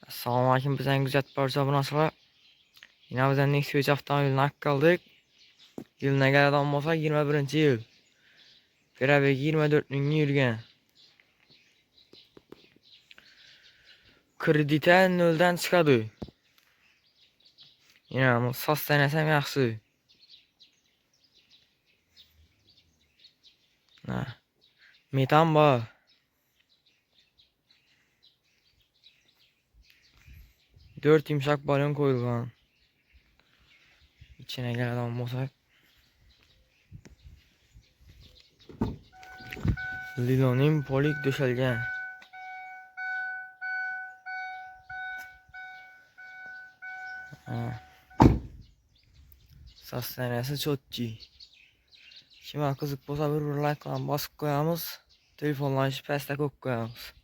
Assalamualaikum, bizden güzel parça bundan sonra yine bizden ilk söz avtomobilini hak kaldık. Yılına gelen adam olsa 21. yıl. Beraber 24 gün yürüyen. Kredite nölden çıkadı. Yine ama sas denesem yaxşı. Metan var. Dört yumuşak balon koyulgan. İçine gelen adam olsa. Lilonin polik döşelgen. Sas denesi çok iyi. Kime kızık bolsa bir like basıp koyamız. Telefonla peste koyup koyamız.